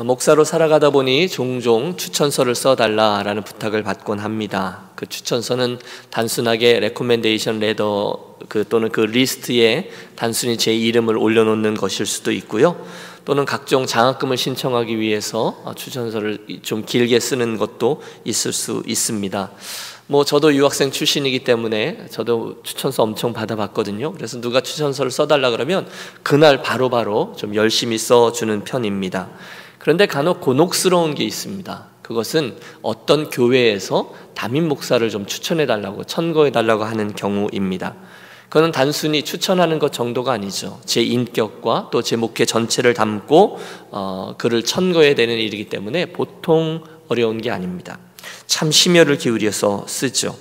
목사로 살아가다 보니 종종 추천서를 써달라라는 부탁을 받곤 합니다. 그 추천서는 단순하게 레코멘데이션 레더 또는 그 리스트에 단순히 제 이름을 올려놓는 것일 수도 있고요. 또는 각종 장학금을 신청하기 위해서 추천서를 좀 길게 쓰는 것도 있을 수 있습니다. 저도 유학생 출신이기 때문에 저도 추천서 엄청 받아봤거든요. 그래서 누가 추천서를 써달라 그러면 그날 바로바로 좀 열심히 써주는 편입니다. 그런데 간혹 곤혹스러운 게 있습니다. 그것은 어떤 교회에서 담임 목사를 좀 추천해달라고 천거해달라고 하는 경우입니다. 그건 단순히 추천하는 것 정도가 아니죠. 제 인격과 또 제 목회 전체를 담고 그를 천거해야 되는 일이기 때문에 보통 어려운 게 아닙니다. 참 심혈을 기울여서 쓰죠.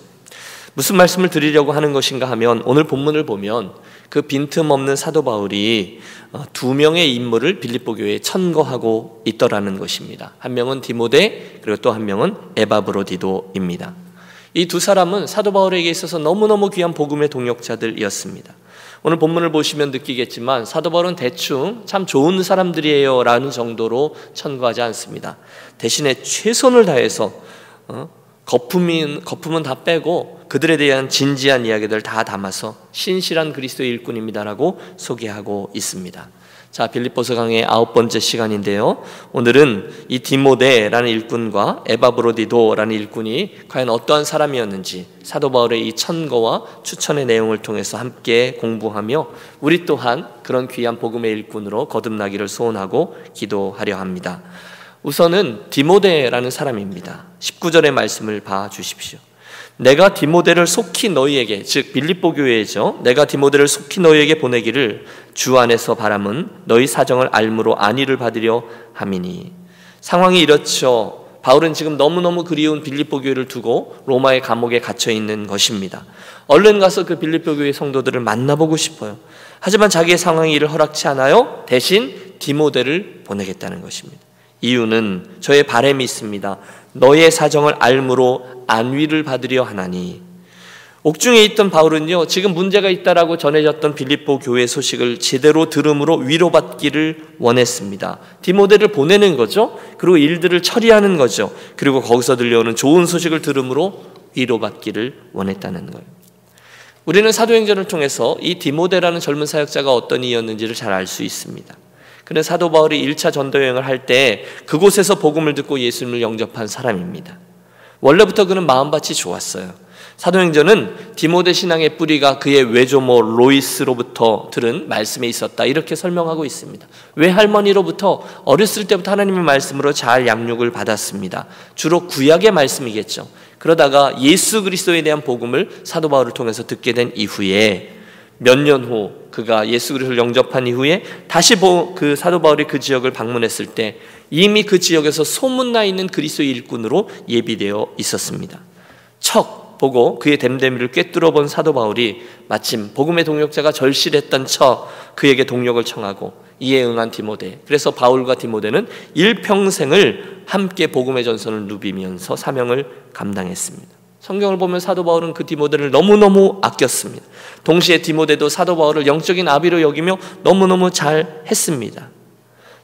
무슨 말씀을 드리려고 하는 것인가 하면 오늘 본문을 보면 그 빈틈없는 사도 바울이 두 명의 인물을 빌립보 교회에 천거하고 있더라는 것입니다. 한 명은 디모데, 그리고 또 한 명은 에바브로디도입니다. 이 두 사람은 사도 바울에게 있어서 너무너무 귀한 복음의 동역자들이었습니다. 오늘 본문을 보시면 느끼겠지만 사도 바울은 대충 참 좋은 사람들이에요 라는 정도로 천거하지 않습니다. 대신에 최선을 다해서 거품은 다 빼고 그들에 대한 진지한 이야기들 다 담아서 신실한 그리스도의 일꾼입니다라고 소개하고 있습니다. 자, 빌립보서 강의 9번째 시간인데요. 오늘은 이 디모데라는 일꾼과 에바브로디도라는 일꾼이 과연 어떠한 사람이었는지 사도 바울의 이 천거와 추천의 내용을 통해서 함께 공부하며 우리 또한 그런 귀한 복음의 일꾼으로 거듭나기를 소원하고 기도하려 합니다. 우선은 디모데라는 사람입니다. 19절의 말씀을 봐 주십시오. 내가 디모데를 속히 너희에게, 즉 빌립보 교회죠, 내가 디모데를 속히 너희에게 보내기를 주 안에서 바람은 너희 사정을 알므로 안위를 받으려 함이니. 상황이 이렇죠. 바울은 지금 너무너무 그리운 빌립보 교회를 두고 로마의 감옥에 갇혀 있는 것입니다. 얼른 가서 그 빌립보 교회 성도들을 만나보고 싶어요. 하지만 자기의 상황이 이를 허락치 않아요. 대신 디모데를 보내겠다는 것입니다. 이유는 저의 바람이 있습니다. 너의 사정을 알므로 안위를 받으려 하나니. 옥중에 있던 바울은요, 지금 문제가 있다라고 전해졌던 빌립보 교회 소식을 제대로 들음으로 위로받기를 원했습니다. 디모데를 보내는 거죠. 그리고 일들을 처리하는 거죠. 그리고 거기서 들려오는 좋은 소식을 들음으로 위로받기를 원했다는 거예요. 우리는 사도행전을 통해서 이 디모데라는 젊은 사역자가 어떤 이였는지를 잘 알 수 있습니다. 그는 사도 바울이 1차 전도여행을 할 때 그곳에서 복음을 듣고 예수님을 영접한 사람입니다. 원래부터 그는 마음밭이 좋았어요. 사도행전은 디모데 신앙의 뿌리가 그의 외조모 로이스로부터 들은 말씀에 있었다, 이렇게 설명하고 있습니다. 외할머니로부터 어렸을 때부터 하나님의 말씀으로 잘 양육을 받았습니다. 주로 구약의 말씀이겠죠. 그러다가 예수 그리스도에 대한 복음을 사도 바울을 통해서 듣게 된 이후에 몇 년 후 그가 예수 그리스도를 영접한 이후에 다시 그 사도 바울이 그 지역을 방문했을 때 이미 그 지역에서 소문나 있는 그리스도의 일꾼으로 예비되어 있었습니다. 척 보고 그의 됨됨이를 꿰뚫어 본 사도 바울이 마침 복음의 동역자가 절실했던 척 그에게 동력을 청하고 이에 응한 디모데, 그래서 바울과 디모데는 일평생을 함께 복음의 전선을 누비면서 사명을 감당했습니다. 성경을 보면 사도 바울은 그 디모데를 너무너무 아꼈습니다. 동시에 디모데도 사도 바울을 영적인 아비로 여기며 너무너무 잘 했습니다.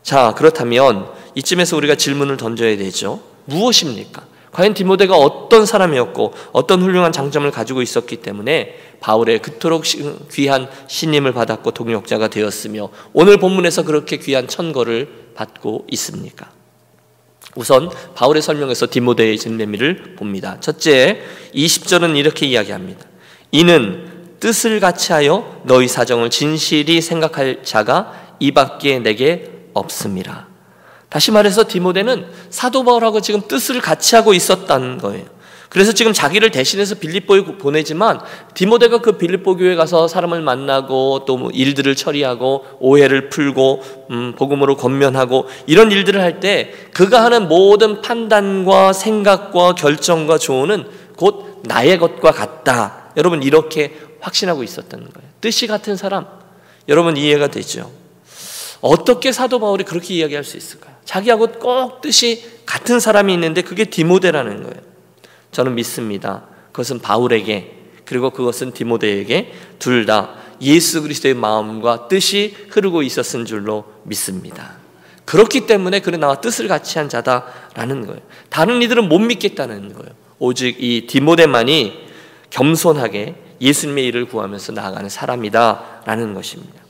자, 그렇다면 이쯤에서 우리가 질문을 던져야 되죠. 무엇입니까? 과연 디모데가 어떤 사람이었고 어떤 훌륭한 장점을 가지고 있었기 때문에 바울의 그토록 귀한 신임을 받았고 동역자가 되었으며 오늘 본문에서 그렇게 귀한 천거를 받고 있습니까? 우선 바울의 설명에서 디모데의 진매미를 봅니다. 첫째, 20절은 이렇게 이야기합니다. 이는 뜻을 같이하여 너희 사정을 진실이 생각할 자가 이밖에 내게 없음이라. 다시 말해서 디모데는 사도 바울하고 지금 뜻을 같이 하고 있었다는 거예요. 그래서 지금 자기를 대신해서 빌립보에 보내지만 디모데가 그 빌립보 교회에 가서 사람을 만나고 또 일들을 처리하고 오해를 풀고 복음으로 권면하고 이런 일들을 할 때 그가 하는 모든 판단과 생각과 결정과 조언은 곧 나의 것과 같다. 여러분, 이렇게 확신하고 있었다는 거예요. 뜻이 같은 사람, 여러분 이해가 되죠? 어떻게 사도 바울이 그렇게 이야기할 수 있을까요? 자기하고 꼭 뜻이 같은 사람이 있는데 그게 디모데라는 거예요. 저는 믿습니다. 그것은 바울에게 그리고 그것은 디모데에게 둘 다 예수 그리스도의 마음과 뜻이 흐르고 있었은 줄로 믿습니다. 그렇기 때문에 그는 나와 뜻을 같이 한 자다라는 거예요. 다른 이들은 못 믿겠다는 거예요. 오직 이 디모데만이 겸손하게 예수님의 일을 구하면서 나아가는 사람이다라는 것입니다.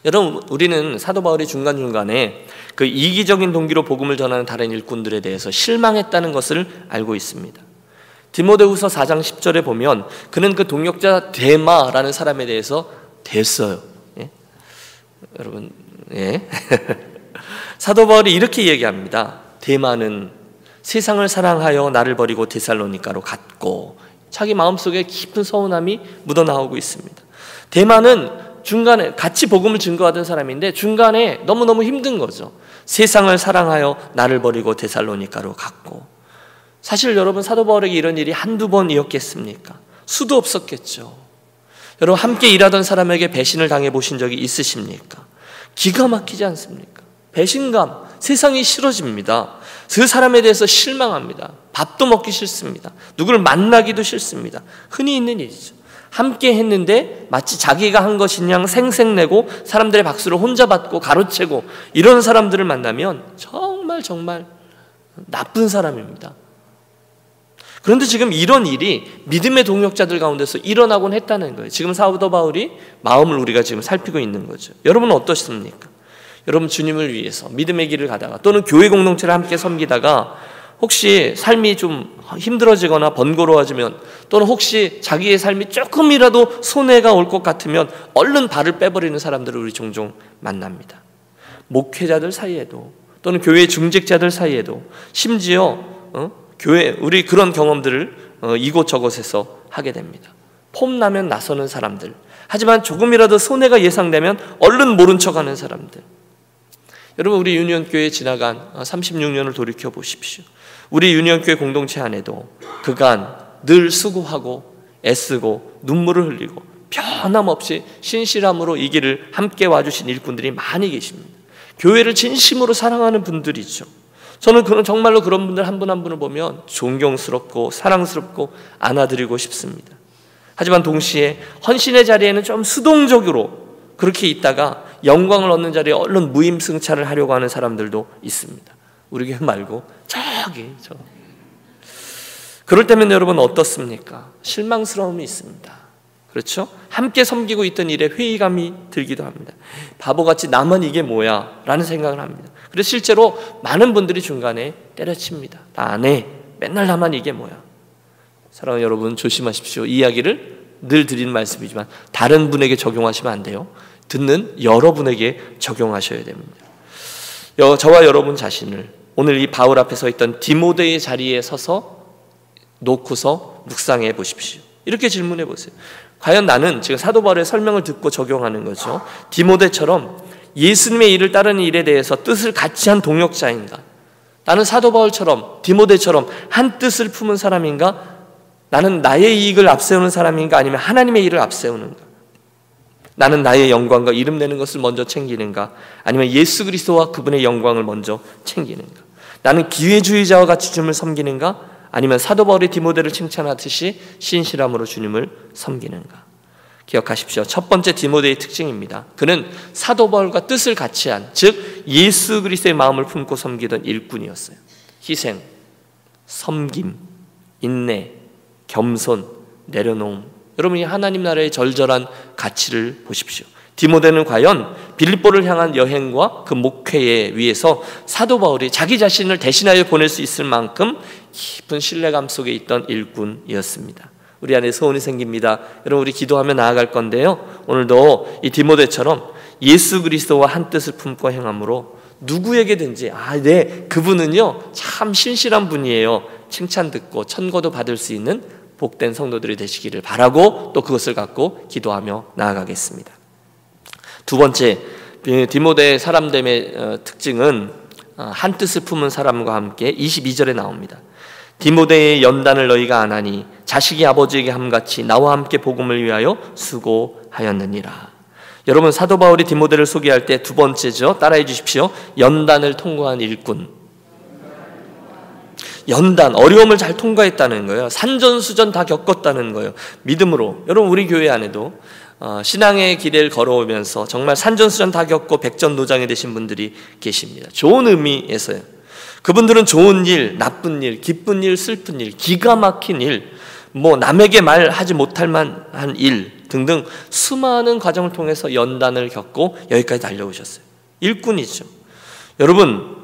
여러분, 우리는 사도 바울이 중간중간에 그 이기적인 동기로 복음을 전하는 다른 일꾼들에 대해서 실망했다는 것을 알고 있습니다. 디모데후서 4장 10절에 보면 그는 그 동역자 데마라는 사람에 대해서 됐어요. 예? 여러분, 예. 사도 바울이 이렇게 얘기합니다. 데마는 세상을 사랑하여 나를 버리고 데살로니가로 갔고, 자기 마음속에 깊은 서운함이 묻어나오고 있습니다. 데마는 중간에 같이 복음을 증거하던 사람인데 중간에 너무너무 힘든 거죠. 세상을 사랑하여 나를 버리고 데살로니가로 갔고. 사실 여러분, 사도 바울에게 이런 일이 한두 번이었겠습니까? 수도 없었겠죠. 여러분, 함께 일하던 사람에게 배신을 당해 보신 적이 있으십니까? 기가 막히지 않습니까? 배신감, 세상이 싫어집니다. 그 사람에 대해서 실망합니다. 밥도 먹기 싫습니다. 누구를 만나기도 싫습니다. 흔히 있는 일이죠. 함께 했는데 마치 자기가 한 것인 양 생색내고 사람들의 박수를 혼자 받고 가로채고 이런 사람들을 만나면 정말 나쁜 사람입니다. 그런데 지금 이런 일이 믿음의 동역자들 가운데서 일어나곤 했다는 거예요. 지금 사도 바울이 마음을 우리가 지금 살피고 있는 거죠. 여러분은 어떠십니까? 여러분, 주님을 위해서 믿음의 길을 가다가 또는 교회 공동체를 함께 섬기다가 혹시 삶이 좀 힘들어지거나 번거로워지면, 또는 혹시 자기의 삶이 조금이라도 손해가 올 것 같으면 얼른 발을 빼버리는 사람들을 우리 종종 만납니다. 목회자들 사이에도 또는 교회 중직자들 사이에도, 심지어 교회, 우리 그런 경험들을 이곳저곳에서 하게 됩니다. 폼나면 나서는 사람들, 하지만 조금이라도 손해가 예상되면 얼른 모른 척하는 사람들. 여러분, 우리 유니온교회에 지나간 36년을 돌이켜 보십시오. 우리 유니온교회 공동체 안에도 그간 늘 수고하고 애쓰고 눈물을 흘리고 변함없이 신실함으로 이 길을 함께 와주신 일꾼들이 많이 계십니다. 교회를 진심으로 사랑하는 분들이죠. 저는 정말로 그런 분들 한 분 한 분을 보면 존경스럽고 사랑스럽고 안아드리고 싶습니다. 하지만 동시에 헌신의 자리에는 좀 수동적으로 그렇게 있다가 영광을 얻는 자리에 얼른 무임승차를 하려고 하는 사람들도 있습니다. 우리 교회 말고 저. 그럴 때면 여러분 어떻습니까? 실망스러움이 있습니다. 그렇죠? 함께 섬기고 있던 일에 회의감이 들기도 합니다. 바보같이 나만 이게 뭐야? 라는 생각을 합니다. 그래서 실제로 많은 분들이 중간에 때려칩니다. 나 안 해. 맨날 나만 이게 뭐야? 사랑하는 여러분, 조심하십시오. 이 이야기를 늘 드리는 말씀이지만 다른 분에게 적용하시면 안 돼요. 듣는 여러분에게 적용하셔야 됩니다. 저와 여러분 자신을 오늘 이 바울 앞에 서 있던 디모데의 자리에 서서 놓고서 묵상해 보십시오. 이렇게 질문해 보세요. 과연 나는, 지금 사도 바울의 설명을 듣고 적용하는 거죠, 디모데처럼 예수님의 일을 따르는 일에 대해서 뜻을 같이 한 동역자인가? 나는 사도 바울처럼 디모데처럼 한 뜻을 품은 사람인가? 나는 나의 이익을 앞세우는 사람인가? 아니면 하나님의 일을 앞세우는가? 나는 나의 영광과 이름 내는 것을 먼저 챙기는가? 아니면 예수 그리스도와 그분의 영광을 먼저 챙기는가? 나는 기회주의자와 같이 주님을 섬기는가? 아니면 사도 바울이 디모데를 칭찬하듯이 신실함으로 주님을 섬기는가? 기억하십시오. 첫 번째 디모데의 특징입니다. 그는 사도 바울과 뜻을 같이 한, 즉 예수 그리스도의 마음을 품고 섬기던 일꾼이었어요. 희생, 섬김, 인내, 겸손, 내려놓음. 여러분이 하나님 나라의 절절한 가치를 보십시오. 디모데는 과연 빌립보를 향한 여행과 그 목회에 위해서 사도 바울이 자기 자신을 대신하여 보낼 수 있을 만큼 깊은 신뢰감 속에 있던 일꾼이었습니다. 우리 안에 소원이 생깁니다. 여러분, 우리 기도하며 나아갈 건데요, 오늘도 이 디모데처럼 예수 그리스도와 한 뜻을 품고 행함으로 누구에게든지 그분은요 참 신실한 분이에요, 칭찬 듣고 천거도 받을 수 있는 복된 성도들이 되시기를 바라고, 또 그것을 갖고 기도하며 나아가겠습니다. 두 번째, 디모데의 사람됨의 특징은 한 뜻을 품은 사람과 함께 22절에 나옵니다. 디모데의 연단을 너희가 안 하니 자식이 아버지에게 함같이 나와 함께 복음을 위하여 수고하였느니라. 여러분, 사도 바울이 디모데를 소개할 때 두 번째죠, 따라해 주십시오. 연단을 통과한 일꾼. 연단, 어려움을 잘 통과했다는 거예요. 산전수전 다 겪었다는 거예요. 믿음으로. 여러분, 우리 교회 안에도 신앙의 길을 걸어오면서 정말 산전수전 다 겪고 백전노장이 되신 분들이 계십니다. 좋은 의미에서요. 그분들은 좋은 일, 나쁜 일, 기쁜 일, 슬픈 일, 기가 막힌 일, 남에게 말하지 못할 만한 일 등등 수많은 과정을 통해서 연단을 겪고 여기까지 달려오셨어요. 일꾼이죠. 여러분,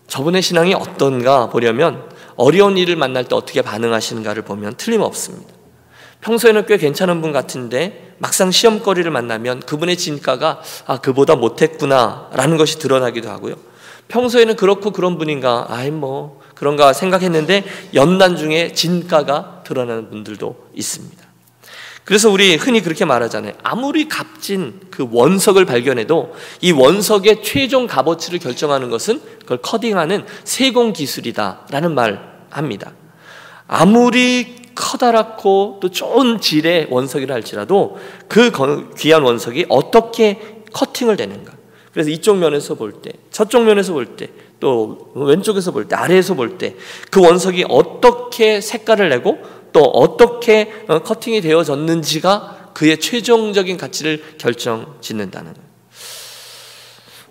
저분의 신앙이 어떤가 보려면 어려운 일을 만날 때 어떻게 반응하시는가를 보면 틀림없습니다. 평소에는 꽤 괜찮은 분 같은데 막상 시험거리를 만나면 그분의 진가가 그보다 못했구나 라는 것이 드러나기도 하고요. 평소에는 그렇고 그런 분인가, 그런가 생각했는데 연단 중에 진가가 드러나는 분들도 있습니다. 그래서 우리 흔히 그렇게 말하잖아요. 아무리 값진 그 원석을 발견해도 이 원석의 최종 값어치를 결정하는 것은 그걸 커팅하는 세공 기술이다라는 말을 합니다. 아무리 커다랗고 또 좋은 질의 원석이라 할지라도 그 귀한 원석이 어떻게 커팅을 되는가. 그래서 이쪽 면에서 볼 때, 저쪽 면에서 볼 때, 또 왼쪽에서 볼 때, 아래에서 볼 때 그 원석이 어떻게 색깔을 내고 또 어떻게 커팅이 되어졌는지가 그의 최종적인 가치를 결정짓는다는 거예요.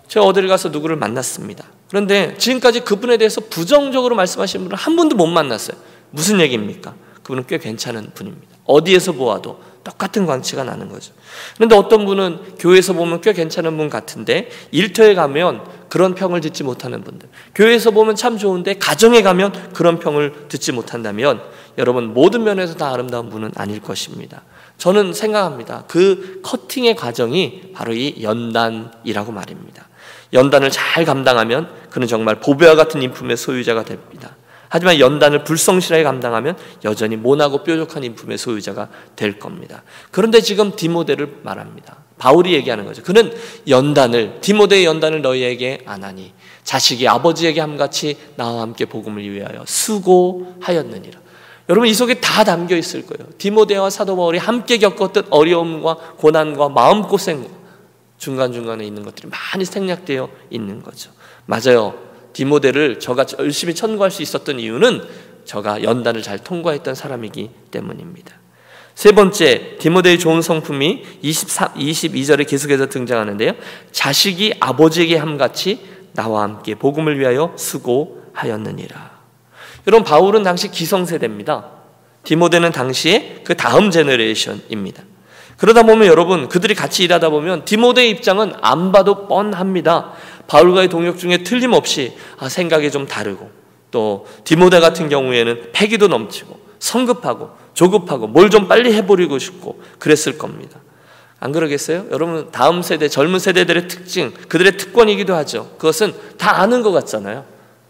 제가 어디를 가서 누구를 만났습니다. 그런데 지금까지 그분에 대해서 부정적으로 말씀하시는 분을 한 번도 못 만났어요. 무슨 얘기입니까? 그분은 꽤 괜찮은 분입니다. 어디에서 보아도 똑같은 광치가 나는 거죠. 그런데 어떤 분은 교회에서 보면 꽤 괜찮은 분 같은데 일터에 가면 그런 평을 듣지 못하는 분들, 교회에서 보면 참 좋은데 가정에 가면 그런 평을 듣지 못한다면 여러분, 모든 면에서 다 아름다운 분은 아닐 것입니다. 저는 생각합니다. 그 커팅의 과정이 바로 이 연단이라고 말입니다. 연단을 잘 감당하면 그는 정말 보배와 같은 인품의 소유자가 됩니다. 하지만 연단을 불성실하게 감당하면 여전히 모나고 뾰족한 인품의 소유자가 될 겁니다. 그런데 지금 디모데를 말합니다. 바울이 얘기하는 거죠. 그는 연단을, 디모데의 연단을 너희에게 안 하니 자식이 아버지에게 함같이 나와 함께 복음을 위하여 수고하였느니라. 여러분, 이 속에 다 담겨 있을 거예요. 디모데와 사도 바울이 함께 겪었던 어려움과 고난과 마음고생과 중간중간에 있는 것들이 많이 생략되어 있는 거죠. 맞아요. 디모데를 저가 열심히 천구할 수 있었던 이유는 저가 연단을 잘 통과했던 사람이기 때문입니다. 세 번째, 디모데의 좋은 성품이 22절에 계속해서 등장하는데요. 자식이 아버지에게 함같이 나와 함께 복음을 위하여 수고하였느니라. 여러분, 바울은 당시 기성세대입니다. 디모데는 당시에 그 다음 제너레이션입니다. 그러다 보면 여러분, 그들이 같이 일하다 보면 디모데의 입장은 안 봐도 뻔합니다. 바울과의 동역 중에 틀림없이 생각이 좀 다르고, 또 디모데 같은 경우에는 패기도 넘치고 성급하고 조급하고 뭘 좀 빨리 해버리고 싶고 그랬을 겁니다. 안 그러겠어요? 여러분, 다음 세대, 젊은 세대들의 특징, 그들의 특권이기도 하죠. 그것은 다 아는 것 같잖아요.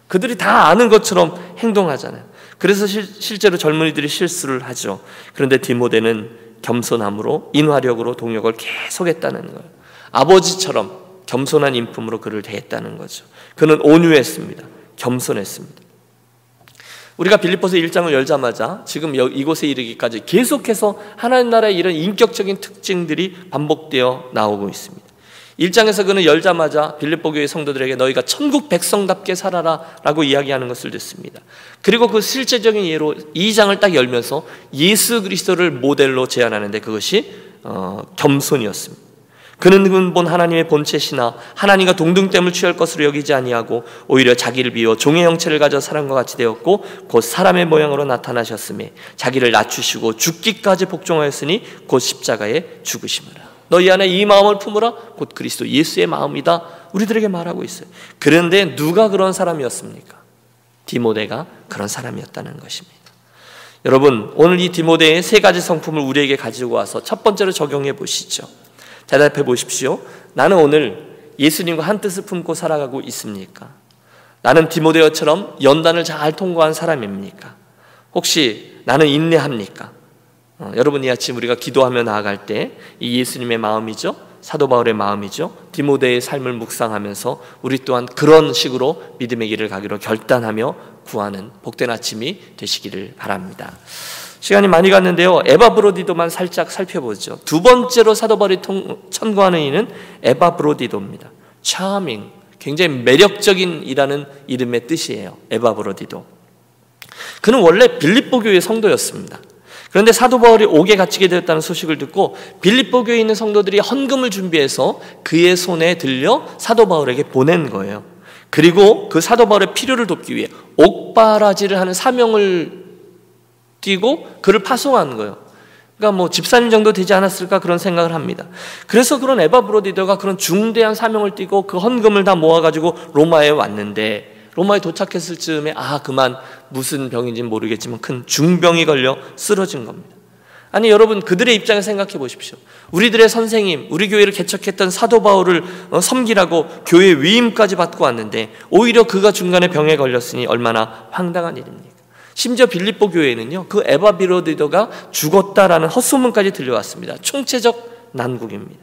그들이 다 아는 것처럼 행동하잖아요. 그래서 실제로 젊은이들이 실수를 하죠. 그런데 디모데는 겸손함으로, 인화력으로 동역을 계속했다는 거예요. 아버지처럼 겸손한 인품으로 그를 대했다는 거죠. 그는 온유했습니다. 겸손했습니다. 우리가 빌립보서 1장을 열자마자 지금 이곳에 이르기까지 계속해서 하나님 나라의 이런 인격적인 특징들이 반복되어 나오고 있습니다. 1장에서 그는 열자마자 빌립보 교회 성도들에게 너희가 천국 백성답게 살아라 라고 이야기하는 것을 듣습니다. 그리고 그 실제적인 예로 2장을 딱 열면서 예수 그리스도를 모델로 제안하는데 그것이 겸손이었습니다. 그는 근본 하나님의 본체시나 하나님과 동등됨을 취할 것으로 여기지 아니하고 오히려 자기를 비워 종의 형체를 가져 사람과 같이 되었고 곧 사람의 모양으로 나타나셨으며 자기를 낮추시고 죽기까지 복종하였으니 곧 십자가에 죽으심이라. 너희 안에 이 마음을 품으라 곧 그리스도 예수의 마음이다 우리들에게 말하고 있어요. 그런데 누가 그런 사람이었습니까? 디모데가 그런 사람이었다는 것입니다. 여러분, 오늘 이 디모데의 세 가지 성품을 우리에게 가지고 와서 첫 번째로 적용해 보시죠. 대답해 보십시오. 나는 오늘 예수님과 한 뜻을 품고 살아가고 있습니까? 나는 디모데처럼 연단을 잘 통과한 사람입니까? 혹시 나는 인내합니까? 여러분, 이 아침 우리가 기도하며 나아갈 때 이 예수님의 마음이죠, 사도 바울의 마음이죠, 디모데의 삶을 묵상하면서 우리 또한 그런 식으로 믿음의 길을 가기로 결단하며 구하는 복된 아침이 되시기를 바랍니다. 시간이 많이 갔는데요, 에바브로디도만 살짝 살펴보죠. 두 번째로 사도 바울이 천거하는 이는 에바브로디도입니다. charming, 굉장히 매력적인 이라는 이름의 뜻이에요. 에바브로디도. 그는 원래 빌립보 교회 성도였습니다. 그런데 사도 바울이 옥에 갇히게 되었다는 소식을 듣고 빌립보 교회에 있는 성도들이 헌금을 준비해서 그의 손에 들려 사도 바울에게 보낸 거예요. 그리고 그 사도 바울의 필요를 돕기 위해 옥바라지를 하는 사명을 띠고 그를 파송하는 거예요. 그러니까 뭐 집사님 정도 되지 않았을까 그런 생각을 합니다. 그래서 그런 에바브로디도가 그런 중대한 사명을 띠고 그 헌금을 다 모아가지고 로마에 왔는데, 로마에 도착했을 즈음에 그만 무슨 병인지는 모르겠지만 큰 중병이 걸려 쓰러진 겁니다. 아니 여러분, 그들의 입장을 생각해 보십시오. 우리들의 선생님, 우리 교회를 개척했던 사도 바울을 섬기라고 교회 위임까지 받고 왔는데 오히려 그가 중간에 병에 걸렸으니 얼마나 황당한 일입니까? 심지어 빌립보 교회에는요, 그 에바브로디도가 죽었다라는 헛소문까지 들려왔습니다. 총체적 난국입니다.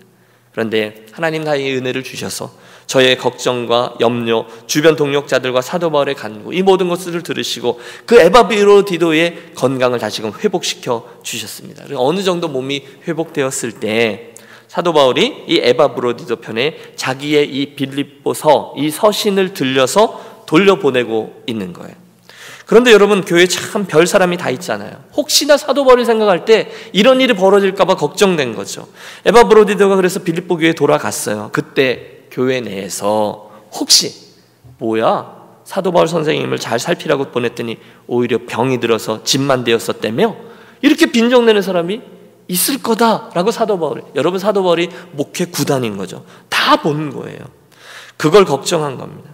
그런데 하나님 나의 은혜를 주셔서 저의 걱정과 염려, 주변 동역자들과 사도 바울의 간구, 이 모든 것들을 들으시고 그 에바브로디도의 건강을 다시금 회복시켜 주셨습니다. 어느 정도 몸이 회복되었을 때 사도 바울이 이 에바브로디도 편에 자기의 이 빌립보서, 이 서신을 들려서 돌려보내고 있는 거예요. 그런데 여러분, 교회에 참 별 사람이 다 있잖아요. 혹시나 사도 바울을 생각할 때 이런 일이 벌어질까 봐 걱정된 거죠. 에바브로디도가 그래서 빌립보 교회에 돌아갔어요. 그때 교회 내에서 혹시 뭐야, 사도 바울 선생님을 잘 살피라고 보냈더니 오히려 병이 들어서 집만 되었었다며? 이렇게 빈정내는 사람이 있을 거다라고 사도 바울이, 여러분 사도 바울이 목회 구단인 거죠. 다 본 거예요. 그걸 걱정한 겁니다.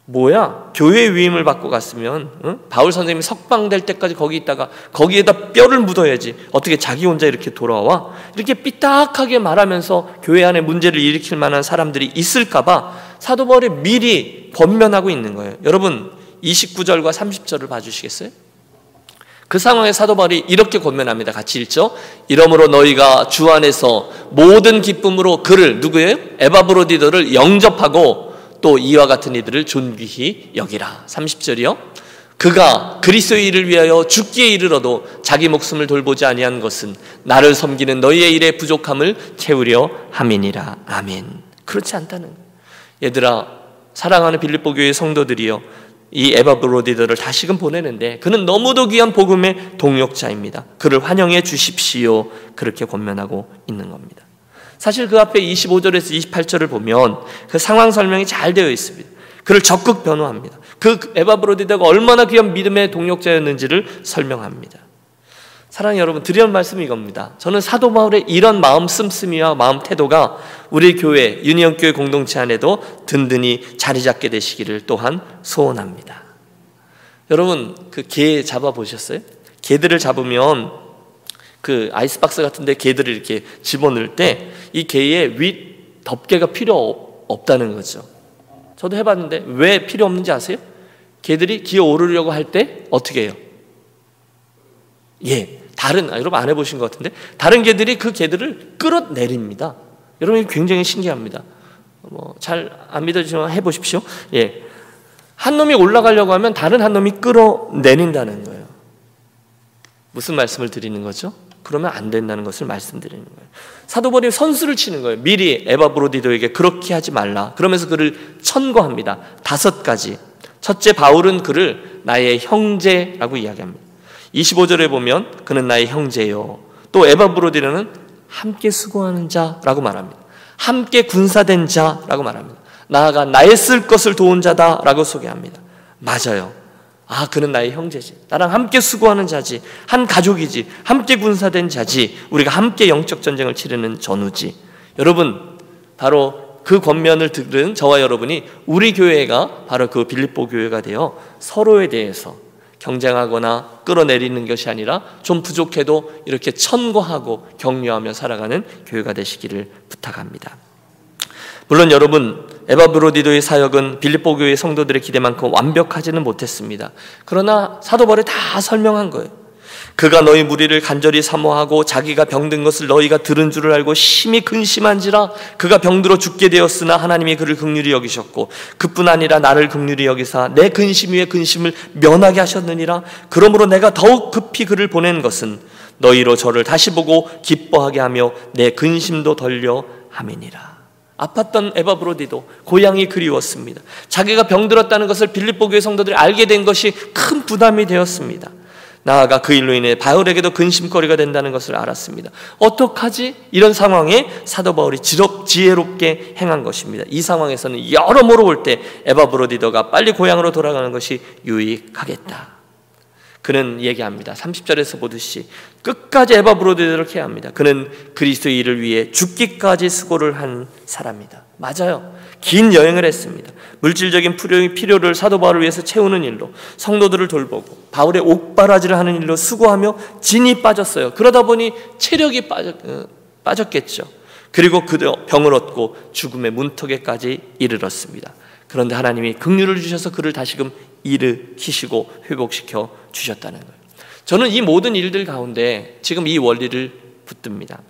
뭐야, 교회 위임을 받고 갔으면 바울 선생님이 석방될 때까지 거기 있다가 거기에다 뼈를 묻어야지 어떻게 자기 혼자 이렇게 돌아와? 이렇게 삐딱하게 말하면서 교회 안에 문제를 일으킬 만한 사람들이 있을까 봐 사도 바울이 미리 권면하고 있는 거예요. 여러분 29절과 30절을 봐주시겠어요? 그 상황에 사도 바울이 이렇게 권면합니다. 같이 읽죠. 이러므로 너희가 주 안에서 모든 기쁨으로 그를, 누구예요? 에바브로디도를 영접하고 또 이와 같은 이들을 존귀히 여기라. 30절이요. 그가 그리스도의 일을 위하여 죽기에 이르러도 자기 목숨을 돌보지 아니한 것은 나를 섬기는 너희의 일의 부족함을 채우려 함이니라. 아멘. 그렇지 않다는 거예요. 얘들아, 사랑하는 빌립보 교회 성도들이요, 이 에바브로디도를 다시금 보내는데 그는 너무도 귀한 복음의 동역자입니다. 그를 환영해 주십시오. 그렇게 권면하고 있는 겁니다. 사실 그 앞에 25절에서 28절을 보면 그 상황 설명이 잘 되어 있습니다. 그를 적극 변호합니다. 그 에바브로디도가 얼마나 귀한 믿음의 동역자였는지를 설명합니다. 사랑하는 여러분, 드리는 말씀이 이겁니다. 저는 사도 바울의 이런 마음 씀씀이와 마음 태도가 우리 교회, 유니온교회 공동체 안에도 든든히 자리 잡게 되시기를 또한 소원합니다. 여러분, 그 개 잡아보셨어요? 개들을 잡으면 그 아이스박스 같은 데 개들을 이렇게 집어넣을 때 이 개의 윗 덮개가 필요 없다는 거죠. 저도 해봤는데 왜 필요 없는지 아세요? 개들이 기어 오르려고 할 때 어떻게 해요? 여러분 안 해보신 것 같은데 다른 개들이 그 개들을 끌어내립니다. 여러분 굉장히 신기합니다. 잘 안 믿어지지만 해보십시오. 한 놈이 올라가려고 하면 다른 한 놈이 끌어내린다는 거예요. 무슨 말씀을 드리는 거죠? 그러면 안 된다는 것을 말씀드리는 거예요. 사도 바울이 선수를 치는 거예요. 미리 에바브로디도에게 그렇게 하지 말라. 그러면서 그를 천거합니다. 5가지. 첫째, 바울은 그를 나의 형제라고 이야기합니다. 25절에 보면 그는 나의 형제요. 또 에바브로디도는 함께 수고하는 자라고 말합니다. 함께 군사된 자라고 말합니다. 나아가 나의 쓸 것을 도운 자다라고 소개합니다. 맞아요. 그는 나의 형제지. 나랑 함께 수고하는 자지. 한 가족이지. 함께 군사된 자지. 우리가 함께 영적 전쟁을 치르는 전우지. 여러분, 바로 그 권면을 들은 저와 여러분이 우리 교회가 바로 그 빌립보 교회가 되어 서로에 대해서 경쟁하거나 끌어내리는 것이 아니라 좀 부족해도 이렇게 천거하고 격려하며 살아가는 교회가 되시기를 부탁합니다. 물론 여러분, 에바브로디도의 사역은 빌립보 교회 성도들의 기대만큼 완벽하지는 못했습니다. 그러나 사도 바울이 다 설명한 거예요. 그가 너희 무리를 간절히 사모하고 자기가 병든 것을 너희가 들은 줄을 알고 심히 근심한지라. 그가 병들어 죽게 되었으나 하나님이 그를 긍휼히 여기셨고 그뿐 아니라 나를 긍휼히 여기사 내 근심 위에 근심을 면하게 하셨느니라. 그러므로 내가 더욱 급히 그를 보낸 것은 너희로 저를 다시 보고 기뻐하게 하며 내 근심도 덜려 함이니라. 아팠던 에바브로디도 고향이 그리웠습니다. 자기가 병들었다는 것을 빌립보 교회 성도들이 알게 된 것이 큰 부담이 되었습니다. 나아가 그 일로 인해 바울에게도 근심거리가 된다는 것을 알았습니다. 어떡하지? 이런 상황에 사도 바울이 지혜롭게 행한 것입니다. 이 상황에서는 여러모로 볼 때 에바브로디더가 빨리 고향으로 돌아가는 것이 유익하겠다. 그는 얘기합니다. 30절에서 보듯이 끝까지 에바브로디더를 케어합니다. 그는 그리스도의 일을 위해 죽기까지 수고를 한 사람이다. 맞아요. 긴 여행을 했습니다. 물질적인 필요를 사도 바울을 위해서 채우는 일로, 성도들을 돌보고 바울의 옥바라지를 하는 일로 수고하며 진이 빠졌어요. 그러다 보니 체력이 빠졌겠죠. 그리고 그도 병을 얻고 죽음의 문턱에까지 이르렀습니다. 그런데 하나님이 긍휼을 주셔서 그를 다시금 일으키시고 회복시켜 주셨다는 거예요. 저는 이 모든 일들 가운데 지금 이 원리를 붙듭니다.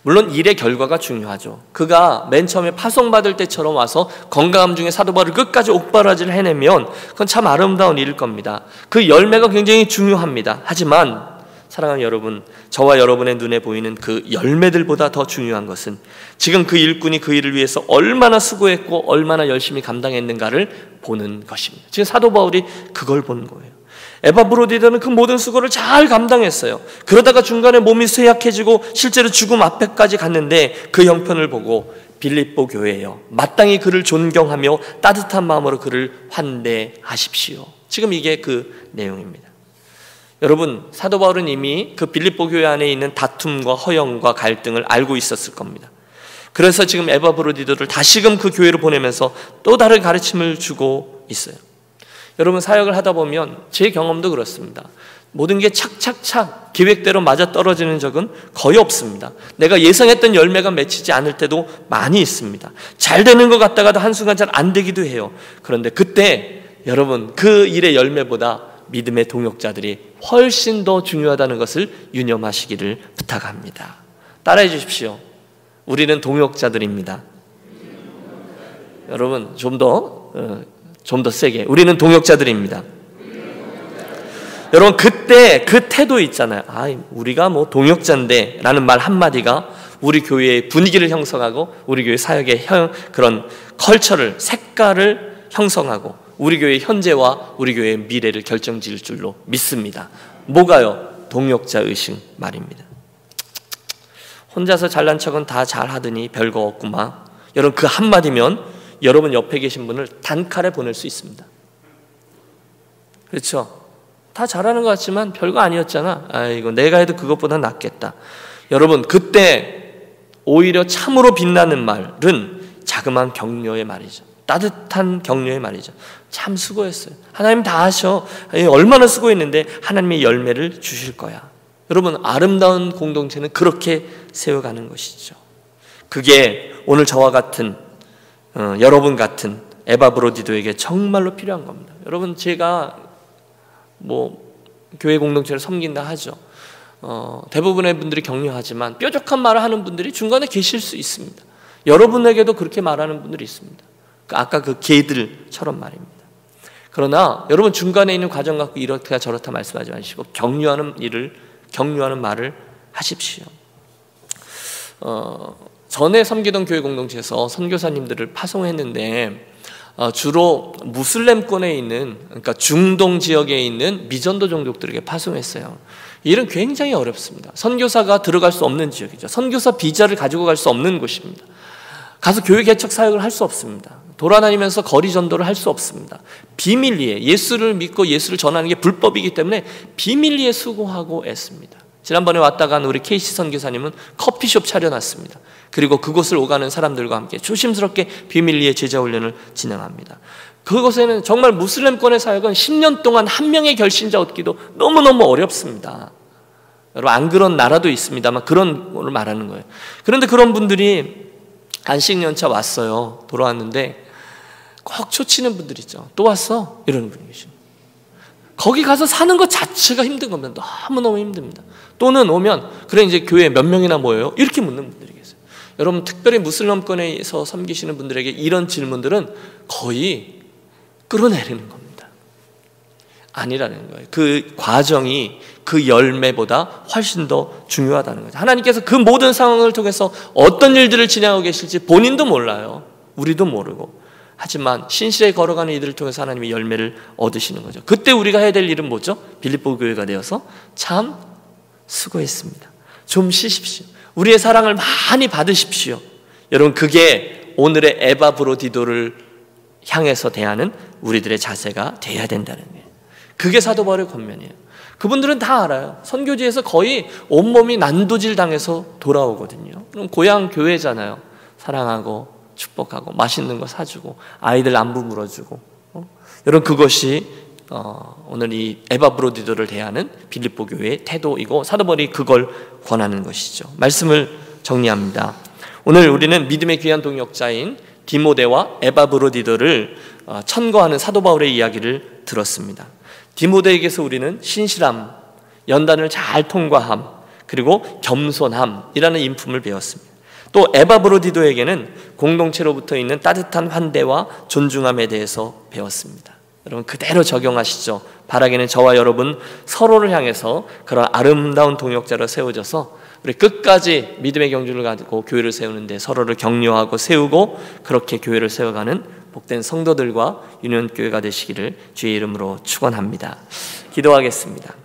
물론 일의 결과가 중요하죠. 그가 맨 처음에 파송받을 때처럼 와서 건강함 중에 사도 바울을 끝까지 옥바라지를 해내면 그건 참 아름다운 일일 겁니다. 그 열매가 굉장히 중요합니다. 하지만 사랑하는 여러분, 저와 여러분의 눈에 보이는 그 열매들보다 더 중요한 것은 지금 그 일꾼이 그 일을 위해서 얼마나 수고했고 얼마나 열심히 감당했는가를 보는 것입니다. 지금 사도 바울이 그걸 보는 거예요. 에바브로디더는 그 모든 수고를 잘 감당했어요. 그러다가 중간에 몸이 쇠약해지고 실제로 죽음 앞에까지 갔는데 그 형편을 보고 빌립보 교회여 마땅히 그를 존경하며 따뜻한 마음으로 그를 환대하십시오. 지금 이게 그 내용입니다. 여러분, 사도 바울은 이미 그 빌립보 교회 안에 있는 다툼과 허영과 갈등을 알고 있었을 겁니다. 그래서 지금 에바브로디더를 다시금 그 교회로 보내면서 또 다른 가르침을 주고 있어요. 여러분, 사역을 하다 보면 제 경험도 그렇습니다. 모든 게 착착착 계획대로 맞아떨어지는 적은 거의 없습니다. 내가 예상했던 열매가 맺히지 않을 때도 많이 있습니다. 잘 되는 것 같다가도 한순간 잘 안 되기도 해요. 그런데 그때 여러분, 그 일의 열매보다 믿음의 동역자들이 훨씬 더 중요하다는 것을 유념하시기를 부탁합니다. 따라해 주십시오. 우리는 동역자들입니다. 여러분, 좀 더 세게. 우리는 동역자들입니다. 여러분, 그때 그 태도 있잖아요. 우리가 뭐 동역자인데 라는 말 한마디가 우리 교회의 분위기를 형성하고 우리 교회 사역의 그런 컬처를, 색깔을 형성하고 우리 교회의 현재와 우리 교회의 미래를 결정지을 줄로 믿습니다. 뭐가요? 동역자 의식 말입니다. 혼자서 잘난 척은 다 잘하더니 별거 없구만. 여러분, 그 한마디면 여러분 옆에 계신 분을 단칼에 보낼 수 있습니다. 그렇죠? 다 잘하는 것 같지만 별거 아니었잖아. 아이고, 내가 해도 그것보다 낫겠다. 여러분, 그때 오히려 참으로 빛나는 말은 자그마한 격려의 말이죠. 따뜻한 격려의 말이죠. 참 수고했어요. 하나님 다 하셔. 얼마나 수고했는데 하나님의 열매를 주실 거야. 여러분, 아름다운 공동체는 그렇게 세워가는 것이죠. 그게 오늘 저와 같은 여러분 같은 에바브로디도에게 정말로 필요한 겁니다. 여러분, 제가 교회 공동체를 섬긴다 하죠. 대부분의 분들이 격려하지만 뾰족한 말을 하는 분들이 중간에 계실 수 있습니다. 여러분에게도 그렇게 말하는 분들이 있습니다. 아까 그 개들처럼 말입니다. 그러나 여러분, 중간에 있는 과정 갖고 이렇다 저렇다 말씀하지 마시고 격려하는 말을 하십시오. 전에 섬기던 교회 공동체에서 선교사님들을 파송했는데 주로 무슬림권에 있는, 그러니까 중동 지역에 있는 미전도 종족들에게 파송했어요. 이 일은 굉장히 어렵습니다. 선교사가 들어갈 수 없는 지역이죠. 선교사 비자를 가지고 갈 수 없는 곳입니다. 가서 교회 개척 사역을 할 수 없습니다. 돌아다니면서 거리 전도를 할 수 없습니다. 비밀리에 예수를 믿고 예수를 전하는 게 불법이기 때문에 비밀리에 수고하고 애씁니다. 지난번에 왔다 간 우리 케이시 선교사님은 커피숍 차려놨습니다. 그리고 그곳을 오가는 사람들과 함께 조심스럽게 비밀리에 제자 훈련을 진행합니다. 그곳에는 정말 무슬림권의 사역은 10년 동안 한 명의 결신자 얻기도 너무너무 어렵습니다. 여러분, 안 그런 나라도 있습니다만 그런 걸 말하는 거예요. 그런데 그런 분들이 안식년차 왔어요. 돌아왔는데 꼭 초치는 분들 있죠. 또 왔어? 이러는 분이 계십니다. 거기 가서 사는 것 자체가 힘든 겁니다. 너무너무 힘듭니다. 또는 오면 그래 이제 교회에 몇 명이나 모여요? 이렇게 묻는 분들이 계세요. 여러분, 특별히 무슬림권에서 섬기시는 분들에게 이런 질문들은 거의 끌어내리는 겁니다. 아니라는 거예요. 그 과정이 그 열매보다 훨씬 더 중요하다는 거죠. 하나님께서 그 모든 상황을 통해서 어떤 일들을 진행하고 계실지 본인도 몰라요. 우리도 모르고. 하지만 신실하게 걸어가는 이들을 통해서 하나님의 열매를 얻으시는 거죠. 그때 우리가 해야 될 일은 뭐죠? 빌립보 교회가 되어서 참 수고했습니다. 좀 쉬십시오. 우리의 사랑을 많이 받으십시오. 여러분, 그게 오늘의 에바브로디도를 향해서 대하는 우리들의 자세가 돼야 된다는 거예요. 그게 사도 바울의 권면이에요. 그분들은 다 알아요. 선교지에서 거의 온몸이 난도질 당해서 돌아오거든요. 그럼 고향 교회잖아요. 사랑하고 축복하고 맛있는 거 사주고 아이들 안부 물어주고 여러분, 그것이 오늘 이 에바브로디도를 대하는 빌립보 교회의 태도이고 사도 바울이 그걸 권하는 것이죠. 말씀을 정리합니다. 오늘 우리는 믿음의 귀한 동역자인 디모데와 에바브로디도를 천거하는 사도 바울의 이야기를 들었습니다. 디모데에게서 우리는 신실함, 연단을 잘 통과함, 그리고 겸손함이라는 인품을 배웠습니다. 또 에바브로디도에게는 공동체로부터 있는 따뜻한 환대와 존중함에 대해서 배웠습니다. 여러분, 그대로 적용하시죠. 바라기는 저와 여러분 서로를 향해서 그런 아름다운 동역자로 세워져서 우리 끝까지 믿음의 경주를 가지고 교회를 세우는데 서로를 격려하고 세우고 그렇게 교회를 세워가는 복된 성도들과 유년교회가 되시기를 주의 이름으로 축원합니다. 기도하겠습니다.